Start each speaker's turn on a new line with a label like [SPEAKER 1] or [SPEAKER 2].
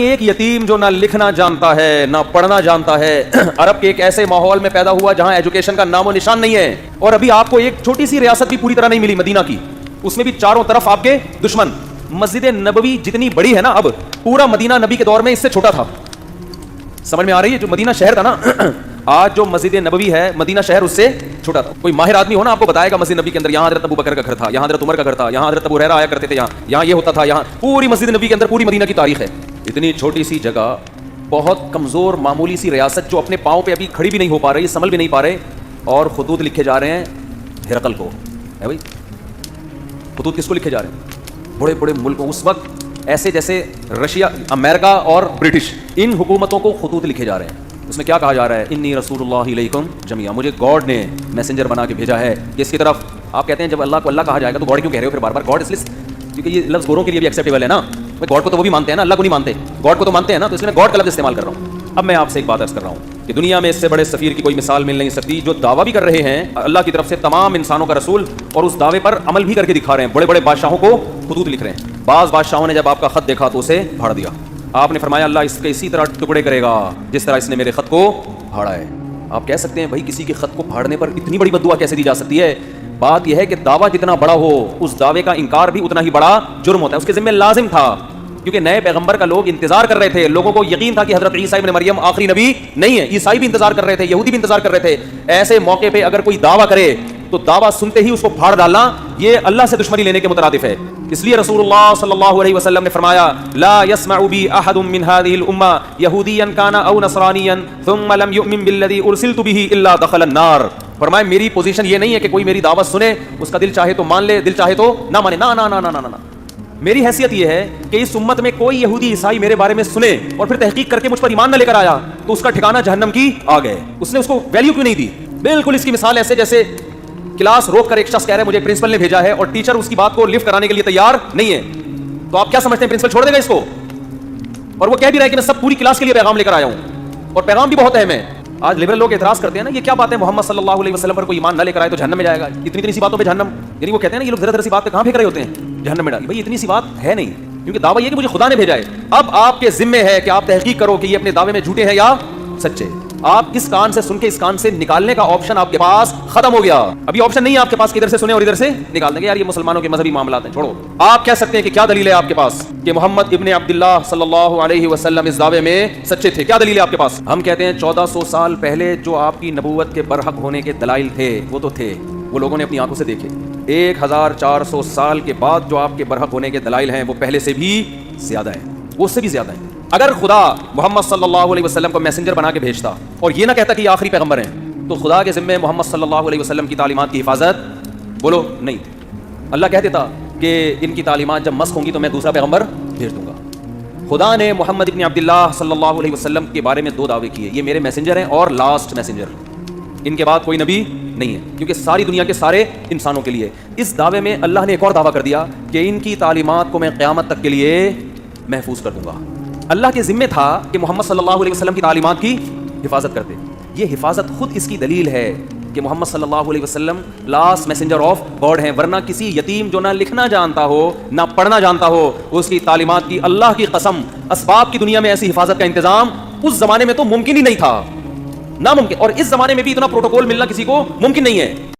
[SPEAKER 1] ایک یتیم جو نہ لکھنا جانتا ہے نہ پڑھنا جانتا ہے، عرب کے ایک ایسے ماحول میں پیدا ہوا جہاں ایجوکیشن کا نام و نشان نہیں ہے، اور ابھی آپ کو ایک چھوٹی سی ریاست بھی پوری طرح نہیں ملی مدینہ کی، اس میں بھی چاروں طرف آپ کے دشمن۔ مسجد نبوی جتنی بڑی ہے نا، اب پورا مدینہ نبی کے دور میں اس سے چھوٹا تھا۔ سمجھ میں آ رہی ہے؟ جو مدینہ شہر تھا نا، آج جو مسجد نبوی ہے مدینہ شہر اس سے چھوٹا تھا۔ کوئی ماہر آدمی ہو نا، آپ کو بتائے گا مسجد نبی کے اندر یہاں حضرت ابوبکر کا گھر تھا، یہاں حضرت عمر کا گھر تھا، یہاں حضرت ابو ہریرہ آیا کرتے تھے، یہاں یہ ہوتا تھا، یہاں پوری مسجد نبی کے اندر پوری مدینہ کی تاریخ ہے۔ اتنی چھوٹی سی جگہ، بہت کمزور معمولی سی ریاست جو اپنے پاؤں پہ ابھی کھڑی بھی نہیں ہو پا رہی، سنبھل بھی نہیں پا رہے، اور خطوط لکھے جا رہے ہیں ہرقل کو۔ ہے بھائی، خطوط کس کو لکھے جا رہے ہیں؟ بڑے بڑے ملکوں، اس وقت ایسے جیسے رشیا، امریکہ اور برٹش، ان حکومتوں کو خطوط لکھے جا رہے ہیں۔ اس میں کیا کہا جا رہا ہے؟ انی رسول اللہ علیکم جمیعا، مجھے گاڈ نے میسنجر بنا کے بھیجا ہے کس کی طرف؟ آپ کہتے ہیں جب اللہ کو اللہ کہا جائے گا تو گاڈ کیوں کہہ رہے ہو پھر بار بار؟ گاڈ اس لیے کیونکہ یہ لفظ گوروں کے لیے بھی ایکسیپٹیبل ہے نا، گاڈ کو تو وہ بھی مانتے ہیں نا، اللہ کو نہیں مانتے، گاڈ کو تو مانتے ہیں نا، تو اس لیے میں گاڈ کا لفظ استعمال کر رہا ہوں۔ اب میں آپ سے ایک بات عرض کر رہا ہوں کہ دنیا میں اس سے بڑے سفیر کی کوئی مثال مل نہیں سکتی، جو دعویٰ بھی کر رہے ہیں اللہ کی طرف سے تمام انسانوں کا رسول، اور اس دعوے پر عمل بھی کر کے دکھا رہے ہیں۔ بڑے بڑے بادشاہوں کو خطوط لکھ رہے ہیں۔ بعض بادشاہوں نے جب آپ کا خط دیکھا تو اسے پھاڑ دیا۔ آپ نے فرمایا اللہ اس کے اسی طرح ٹکڑے کرے گا جس طرح اس نے میرے خط کو پھاڑا ہے۔ آپ کہہ سکتے ہیں بھائی کسی کے خط کو پھاڑنے پر اتنی بڑی بددعا کیسے دی جا سکتی ہے؟ بات یہ ہے کہ دعویٰ جتنا بڑا ہو اس دعوے کا انکار بھی اتنا ہی بڑا جرم ہوتا ہے۔ اس کے ذمہ لازم تھا، کیونکہ نئے پیغمبر کا لوگ انتظار کر رہے تھے، لوگوں کو یقین تھا کہ حضرت عیسیٰ ابن مریم آخری نبی نہیں ہے۔ عیسائی بھی انتظار کر رہے تھے، یہودی بھی انتظار کر رہے تھے۔ ایسے موقع پہ اگر کوئی دعویٰ کرے تو دعویٰ سنتے ہی اس کو پھاڑ ڈالنا یہ اللہ سے دشمنی لینے کے مترادف ہے۔ اس لیے رسول اللہ صلی اللہ علیہ وسلم نے فرمایا لا يسمع بی احد من هذه الامه یہودیا کان او نصرانیا ثم لم یؤمن بالذی ارسلت به الا دخل النار۔ فرمایا میری پوزیشن یہ نہیں ہے کہ کوئی میری دعوت سنے، اس کا دل چاہے تو مان لے، دل چاہے تو نہ مانے، نہ نہ نہ نہ نہ۔ میری حیثیت یہ ہے کہ اس امت میں کوئی یہودی عیسائی میرے بارے میں سنے اور پھر تحقیق کر کے مجھ پر ایمان نہ لے کر آیا تو اس کا ٹھکانہ جہنم کی آگ ہے۔ اس نے اس کو ویلیو کیوں نہیں دی؟ بالکل اس کی مثال ایسے جیسے کلاس روک کر ایک شخص کہہ رہا ہے مجھے پرنسپل نے بھیجا ہے، اور ٹیچر اس کی بات کو لفٹ کرانے کے لیے تیار نہیں ہے، تو آپ کیا سمجھتے ہیں پرنسپل چھوڑ دے گا اس کو؟ اور وہ کہہ بھی رہا ہے کہ میں سب پوری کلاس کے لیے پیغام لے کر آیا ہوں، اور پیغام بھی بہت اہم ہے۔ آج لبرل لوگ اعتراض کرتے ہیں نا، یہ کیا بات ہے محمد صلی اللہ علیہ وسلم پر کوئی ایمان نہ لے کر آئے تو جہنم میں جائے گا، اتنی سی باتوں پہ جہنم، یعنی وہ کہتے ہیں نا یہ لوگ ذرا ذرا سی بات پہ کہاں پھینک رہے ہوتے ہیں؟ جہنم میں ڈال۔ بھائی اتنی سی بات ہے نہیں، کیونکہ دعویٰ یہ کہ مجھے خدا نے بھیجا ہے۔ اب آپ کے ذمے ہے کہ آپ تحقیق کرو کہ یہ اپنے دعوے میں جھوٹے ہیں یا سچے۔ آپ اس کان سے سن کے اس کان سے نکالنے کا آپشن آپ کے پاس ختم ہو گیا۔ ابھی آپشن نہیں ہے آپ کے پاس کہ ادھر سے سنیں اور ادھر سے نکال دیں گے، یار یہ مسلمانوں کے مذہبی معاملات ہیں، چھوڑو۔ آپ کہہ سکتے ہیں کہ کیا دلیل ہے آپ کے پاس کہ محمد ابن عبداللہ صلی اللہ علیہ وسلم اس دعوے میں سچے تھے؟ کیا دلیل ہے آپ کے پاس؟ ہم کہتے ہیں 1400 سال پہلے جو آپ کی نبوت کے برحق ہونے کے دلائل تھے وہ تو تھے، وہ لوگوں نے اپنی آنکھوں سے دیکھے۔ 1400 سال کے بعد جو آپ کے برحق ہونے کے دلائل ہیں وہ پہلے سے بھی زیادہ ہیں، وہ اس سے بھی زیادہ ہیں۔ اگر خدا محمد صلی اللہ علیہ وسلم کو میسنجر بنا کے بھیجتا اور یہ نہ کہتا کہ یہ آخری پیغمبر ہیں، تو خدا کے ذمے محمد صلی اللہ علیہ وسلم کی تعلیمات کی حفاظت بولو نہیں تھی۔ اللہ کہہ دیتا کہ ان کی تعلیمات جب مسخ ہوں گی تو میں دوسرا پیغمبر بھیج دوں گا۔ خدا نے محمد ابن عبداللہ صلی اللہ علیہ وسلم کے بارے میں 2 دعوے کیے، یہ میرے میسنجر ہیں اور لاسٹ میسنجر، ان کے بعد کوئی نبی نہیں ہے، کیونکہ ساری دنیا کے سارے انسانوں کے لیے۔ اس دعوے میں اللہ نے ایک اور دعویٰ کر دیا کہ ان کی تعلیمات کو میں قیامت تک کے لیے محفوظ کر دوں گا۔ اللہ کے ذمے تھا کہ محمد صلی اللہ علیہ وسلم کی تعلیمات کی حفاظت کرتے۔ یہ حفاظت خود اس کی دلیل ہے کہ محمد صلی اللہ علیہ وسلم لاسٹ میسنجر آف گاڈ ہیں، ورنہ کسی یتیم جو نہ لکھنا جانتا ہو نہ پڑھنا جانتا ہو، اس کی تعلیمات کی اللہ کی قسم اسباب کی دنیا میں ایسی حفاظت کا انتظام اس زمانے میں تو ممکن ہی نہیں تھا، ناممکن، اور اس زمانے میں بھی اتنا پروٹوکول ملنا کسی کو ممکن نہیں ہے۔